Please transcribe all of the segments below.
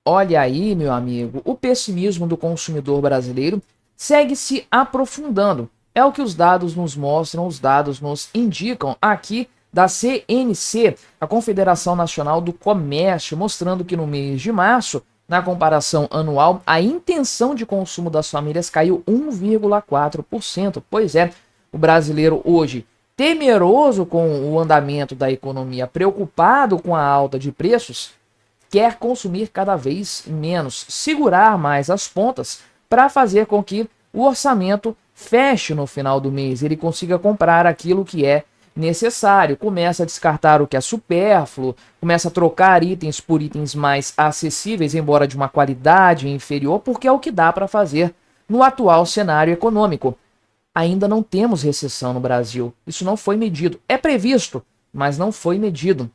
olha aí, meu amigo, o pessimismo do consumidor brasileiro segue se aprofundando. É o que os dados nos mostram, os dados nos indicam aqui da CNC, a Confederação Nacional do Comércio, mostrando que no mês de março, na comparação anual, a intenção de consumo das famílias caiu 1,4%. Pois é, o brasileiro hoje, temeroso com o andamento da economia, preocupado com a alta de preços, quer consumir cada vez menos, segurar mais as pontas para fazer com que o orçamento feche no final do mês, ele consiga comprar aquilo que é necessário, começa a descartar o que é supérfluo, começa a trocar itens por itens mais acessíveis, embora de uma qualidade inferior, porque é o que dá para fazer no atual cenário econômico. Ainda não temos recessão no Brasil, isso não foi medido, é previsto, mas não foi medido.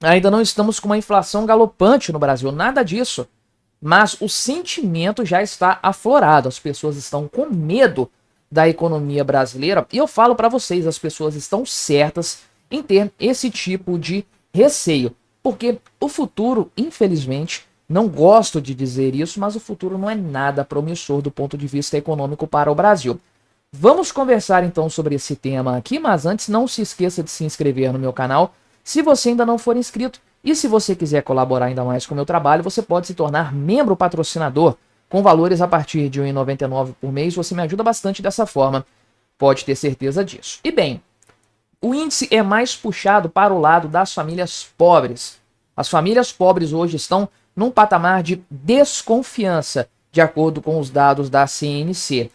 Ainda não estamos com uma inflação galopante no Brasil, nada disso. Mas o sentimento já está aflorado, as pessoas estão com medo da economia brasileira. E eu falo para vocês, as pessoas estão certas em ter esse tipo de receio. Porque o futuro, infelizmente, não gosto de dizer isso, mas o futuro não é nada promissor do ponto de vista econômico para o Brasil. Vamos conversar então sobre esse tema aqui, mas antes não se esqueça de se inscrever no meu canal, se você ainda não for inscrito, e se você quiser colaborar ainda mais com o meu trabalho, você pode se tornar membro patrocinador, com valores a partir de R$ 1,99 por mês, você me ajuda bastante dessa forma, pode ter certeza disso. E bem, o índice é mais puxado para o lado das famílias pobres. As famílias pobres hoje estão num patamar de desconfiança, de acordo com os dados da CNC.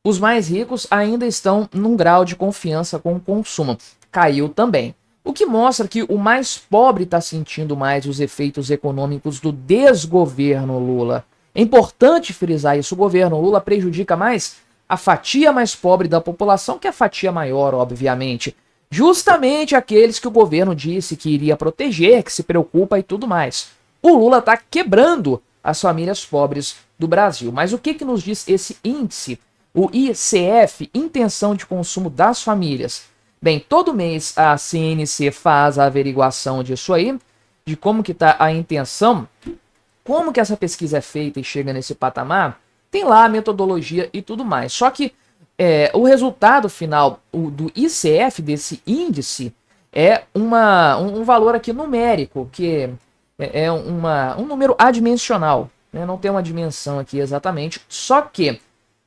Os mais ricos ainda estão num grau de confiança com o consumo, caiu também. O que mostra que o mais pobre está sentindo mais os efeitos econômicos do desgoverno Lula. É importante frisar isso, o governo Lula prejudica mais a fatia mais pobre da população que a fatia maior, obviamente. Justamente aqueles que o governo disse que iria proteger, que se preocupa e tudo mais. O Lula está quebrando as famílias pobres do Brasil. Mas o que nos diz esse índice? O ICF, Intenção de Consumo das Famílias. Bem, todo mês a CNC faz a averiguação disso aí, de como que está a intenção, como que essa pesquisa é feita e chega nesse patamar, tem lá a metodologia e tudo mais. Só que o resultado final do ICF, desse índice, é um valor aqui numérico, que é um número adimensional, né? Não tem uma dimensão aqui exatamente, só que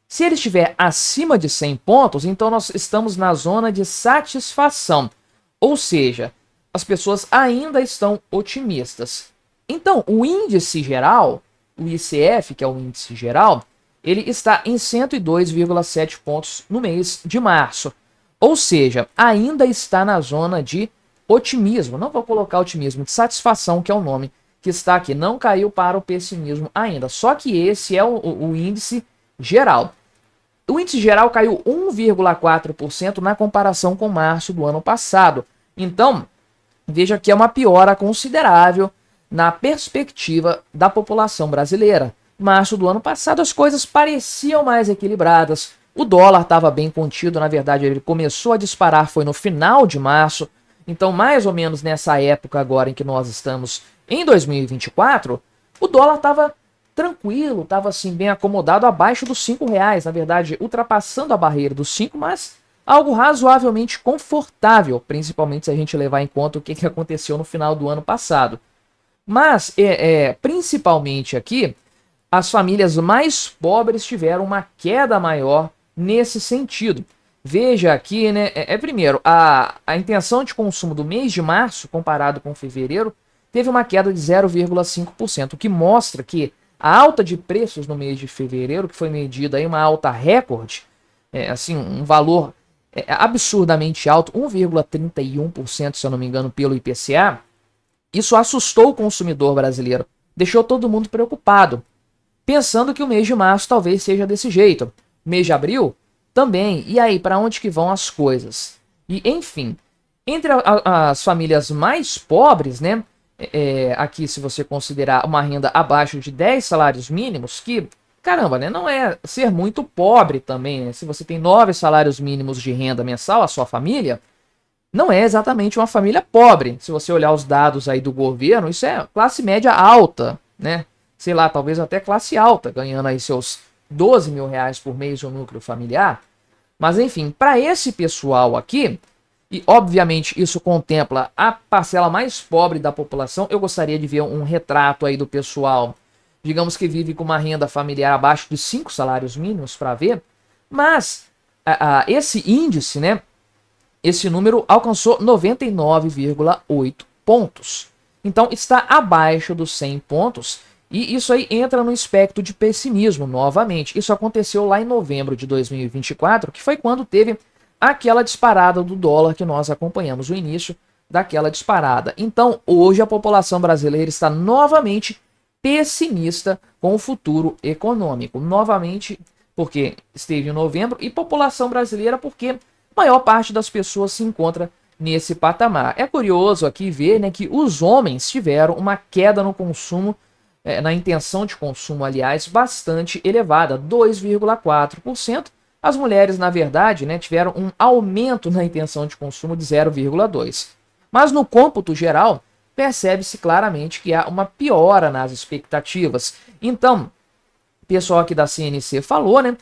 se ele estiver acima de 100 pontos, então nós estamos na zona de satisfação. Ou seja, as pessoas ainda estão otimistas. Então, o índice geral, o ICF, que é o índice geral, ele está em 102,7 pontos no mês de março. Ou seja, ainda está na zona de otimismo. Não vou colocar otimismo, de satisfação, que é o nome que está aqui. Não caiu para o pessimismo ainda. Só que esse é o índice geral. O índice geral caiu 1,4% na comparação com março do ano passado. Então, veja que é uma piora considerável na perspectiva da população brasileira. Março do ano passado as coisas pareciam mais equilibradas. O dólar estava bem contido, na verdade ele começou a disparar, foi no final de março. Então, mais ou menos nessa época agora em que nós estamos em 2024, o dólar estava tranquilo, estava assim bem acomodado abaixo dos R$ 5, na verdade ultrapassando a barreira dos 5, mas algo razoavelmente confortável, principalmente se a gente levar em conta o que aconteceu no final do ano passado. Mas, principalmente aqui, as famílias mais pobres tiveram uma queda maior nesse sentido. Veja aqui, né, primeiro, a intenção de consumo do mês de março, comparado com fevereiro, teve uma queda de 0,5%, o que mostra que a alta de preços no mês de fevereiro, que foi medida em uma alta recorde, assim, um valor absurdamente alto, 1,31%, se eu não me engano, pelo IPCA, isso assustou o consumidor brasileiro, deixou todo mundo preocupado, pensando que o mês de março talvez seja desse jeito. O mês de abril também. E aí, para onde que vão as coisas? E, enfim, entre as famílias mais pobres, né? Aqui, se você considerar uma renda abaixo de 10 salários mínimos, que, caramba, né? Não é ser muito pobre também, né? Se você tem 9 salários mínimos de renda mensal, a sua família, não é exatamente uma família pobre. Se você olhar os dados aí do governo, isso é classe média alta, né? sei lá, talvez até classe alta, ganhando aí seus 12 mil reais por mês no núcleo familiar. Mas enfim, para esse pessoal aqui, e obviamente isso contempla a parcela mais pobre da população, eu gostaria de ver um retrato aí do pessoal, digamos que vive com uma renda familiar abaixo de 5 salários mínimos para ver, mas esse índice, né, esse número alcançou 99,8 pontos. Então está abaixo dos 100 pontos, e isso aí entra no espectro de pessimismo novamente. Isso aconteceu lá em novembro de 2024, que foi quando teve aquela disparada do dólar que nós acompanhamos o início daquela disparada. Então, hoje a população brasileira está novamente pessimista com o futuro econômico. Novamente, porque esteve em novembro, e população brasileira porque a maior parte das pessoas se encontra nesse patamar. É curioso aqui ver, né, que os homens tiveram uma queda no consumo, na intenção de consumo, aliás, bastante elevada, 2,4%. As mulheres, na verdade, né, tiveram um aumento na intenção de consumo de 0,2%. Mas no cômputo geral, percebe-se claramente que há uma piora nas expectativas. Então, o pessoal aqui da CNC falou, né,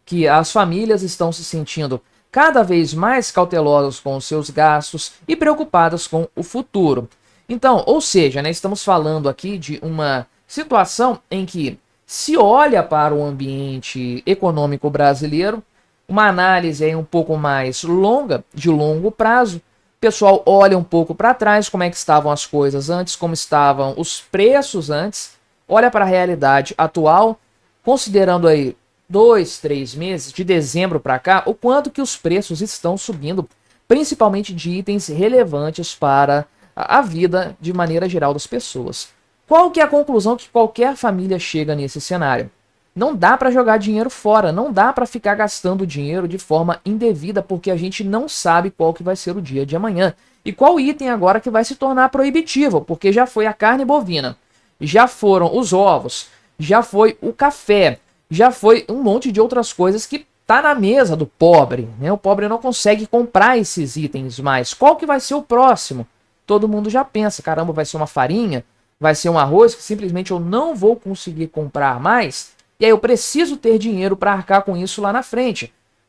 que as famílias estão se sentindo cada vez mais cautelosas com os seus gastos e preocupadas com o futuro. Então, ou seja, né, estamos falando aqui de uma situação em que se olha para o ambiente econômico brasileiro, uma análise aí um pouco mais longa, de longo prazo. O pessoal olha um pouco para trás, como é que estavam as coisas antes, como estavam os preços antes, olha para a realidade atual, considerando aí 2, 3 meses, de dezembro para cá, o quanto que os preços estão subindo, principalmente de itens relevantes para a vida de maneira geral das pessoas. Qual que é a conclusão que qualquer família chega nesse cenário? Não dá para jogar dinheiro fora, não dá para ficar gastando dinheiro de forma indevida, porque a gente não sabe qual que vai ser o dia de amanhã. E qual item agora que vai se tornar proibitivo, porque já foi a carne bovina, já foram os ovos, já foi o café, já foi um monte de outras coisas que tá na mesa do pobre, né? O pobre não consegue comprar esses itens mais. Qual que vai ser o próximo? Todo mundo já pensa, caramba, vai ser uma farinha, vai ser um arroz que simplesmente eu não vou conseguir comprar mais. E aí eu preciso ter dinheiro para arcar com isso lá na frente.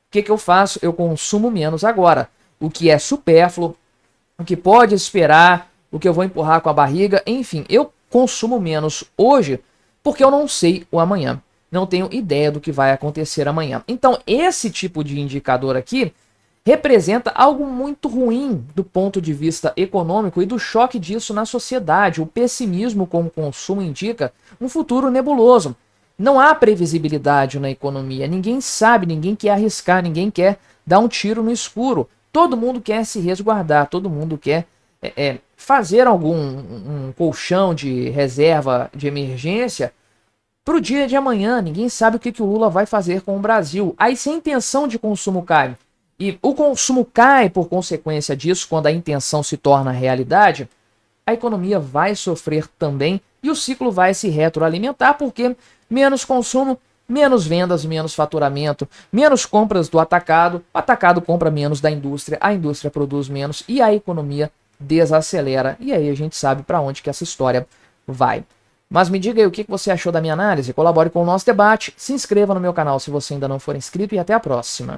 O que eu faço? Eu consumo menos agora. O que é supérfluo, o que pode esperar, o que eu vou empurrar com a barriga, enfim, eu consumo menos hoje porque eu não sei o amanhã. Não tenho ideia do que vai acontecer amanhã. Então esse tipo de indicador aqui representa algo muito ruim do ponto de vista econômico e do choque disso na sociedade. O pessimismo com o consumo indica um futuro nebuloso. Não há previsibilidade na economia, ninguém sabe, ninguém quer arriscar, ninguém quer dar um tiro no escuro. Todo mundo quer se resguardar, todo mundo quer fazer um colchão de reserva de emergência para o dia de amanhã. Ninguém sabe o que o Lula vai fazer com o Brasil. Aí se a intenção de consumo cai, e o consumo cai por consequência disso, quando a intenção se torna realidade, a economia vai sofrer também e o ciclo vai se retroalimentar, porque menos consumo, menos vendas, menos faturamento, menos compras do atacado, o atacado compra menos da indústria, a indústria produz menos e a economia desacelera. E aí a gente sabe para onde que essa história vai. Mas me diga aí o que você achou da minha análise, colabore com o nosso debate, se inscreva no meu canal se você ainda não for inscrito e até a próxima.